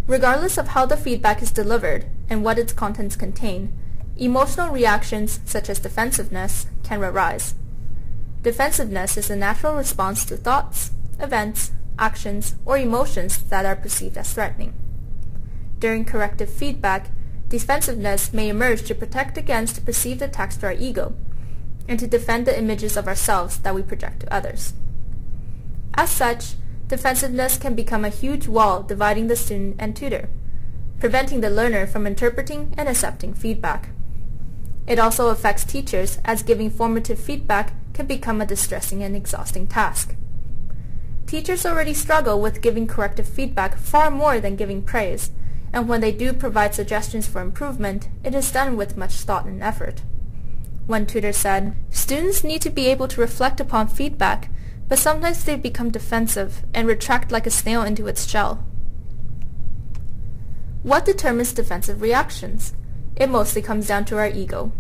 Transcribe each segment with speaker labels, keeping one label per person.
Speaker 1: Regardless of how the feedback is delivered and what its contents contain, emotional reactions such as defensiveness can arise. Defensiveness is a natural response to thoughts, events, actions, or emotions that are perceived as threatening. During corrective feedback, defensiveness may emerge to protect against perceived attacks to our ego and to defend the images of ourselves that we project to others. As such, defensiveness can become a huge wall dividing the student and tutor, preventing the learner from interpreting and accepting feedback. It also affects teachers, as giving formative feedback can become a distressing and exhausting task. Teachers already struggle with giving corrective feedback far more than giving praise, and when they do provide suggestions for improvement, it is done with much thought and effort. One tutor said, "Students need to be able to reflect upon feedback, but sometimes they become defensive and retract like a snail into its shell." What determines defensive reactions? It mostly comes down to our ego.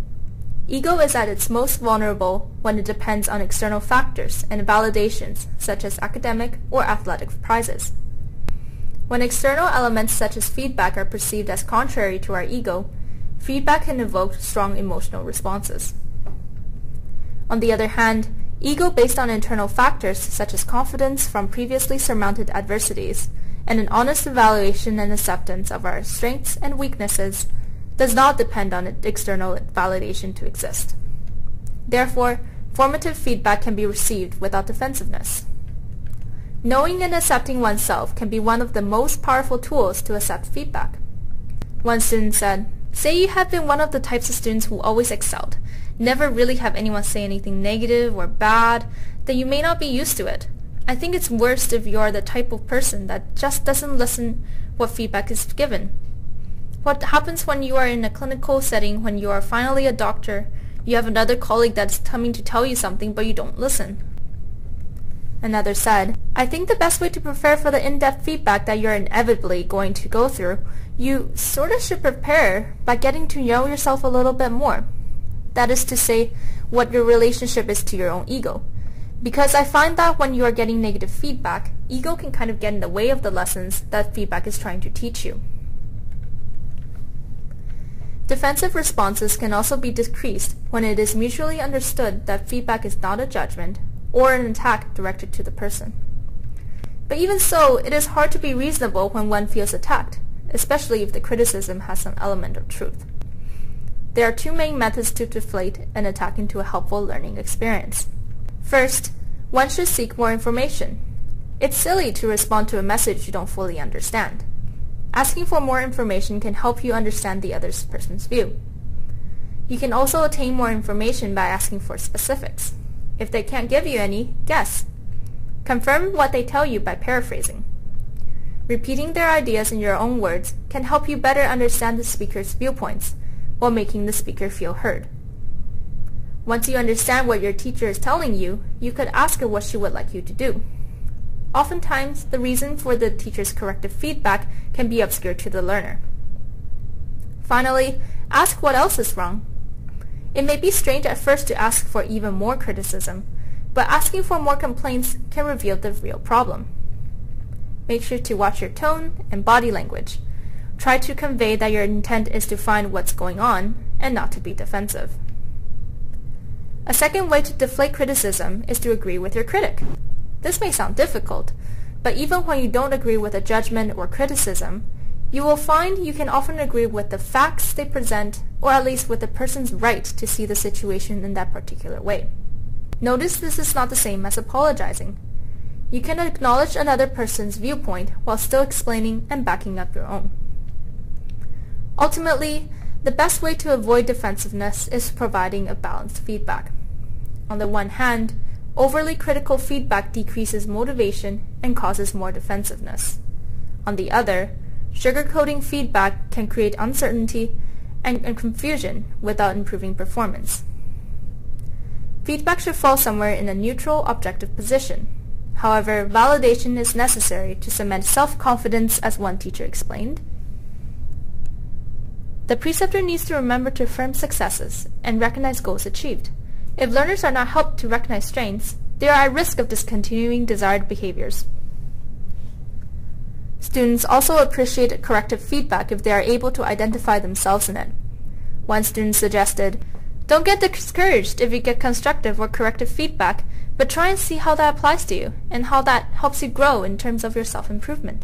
Speaker 1: Ego is at its most vulnerable when it depends on external factors and validations, such as academic or athletic prizes. When external elements such as feedback are perceived as contrary to our ego, feedback can evoke strong emotional responses. On the other hand, ego based on internal factors such as confidence from previously surmounted adversities and an honest evaluation and acceptance of our strengths and weaknesses does not depend on external validation to exist. Therefore, formative feedback can be received without defensiveness. Knowing and accepting oneself can be one of the most powerful tools to accept feedback. One student said, "Say you have been one of the types of students who always excelled, never really have anyone say anything negative or bad, then you may not be used to it. I think it's worst if you are the type of person that just doesn't listen what feedback is given. What happens when you are in a clinical setting, when you are finally a doctor, you have another colleague that's coming to tell you something but you don't listen?" Another said, "I think the best way to prepare for the in-depth feedback that you're inevitably going to go through, you sort of should prepare by getting to know yourself a little bit more. That is to say, what your relationship is to your own ego. Because I find that when you are getting negative feedback, ego can kind of get in the way of the lessons that feedback is trying to teach you." Defensive responses can also be decreased when it is mutually understood that feedback is not a judgment or an attack directed to the person. But even so, it is hard to be reasonable when one feels attacked, especially if the criticism has some element of truth. There are two main methods to deflate an attack into a helpful learning experience. First, one should seek more information. It's silly to respond to a message you don't fully understand. Asking for more information can help you understand the other person's view. You can also attain more information by asking for specifics. If they can't give you any, guess. Confirm what they tell you by paraphrasing. Repeating their ideas in your own words can help you better understand the speaker's viewpoints, while making the speaker feel heard. Once you understand what your teacher is telling you, you could ask her what she would like you to do. Oftentimes, the reason for the teacher's corrective feedback can be obscure to the learner. Finally, ask what else is wrong. It may be strange at first to ask for even more criticism, but asking for more complaints can reveal the real problem. Make sure to watch your tone and body language. Try to convey that your intent is to find what's going on and not to be defensive. A second way to deflate criticism is to agree with your critic. This may sound difficult, but even when you don't agree with a judgment or criticism, you will find you can often agree with the facts they present, or at least with the person's right to see the situation in that particular way. Notice this is not the same as apologizing. You can acknowledge another person's viewpoint while still explaining and backing up your own. Ultimately, the best way to avoid defensiveness is providing a balanced feedback. On the one hand, overly critical feedback decreases motivation and causes more defensiveness. On the other, sugarcoating feedback can create uncertainty and confusion without improving performance. Feedback should fall somewhere in a neutral, objective position. However, validation is necessary to cement self-confidence, as one teacher explained. The preceptor needs to remember to affirm successes and recognize goals achieved. If learners are not helped to recognize strengths, they are at risk of discontinuing desired behaviors. Students also appreciate corrective feedback if they are able to identify themselves in it. One student suggested, "Don't get discouraged if you get constructive or corrective feedback, but try and see how that applies to you and how that helps you grow in terms of your self-improvement."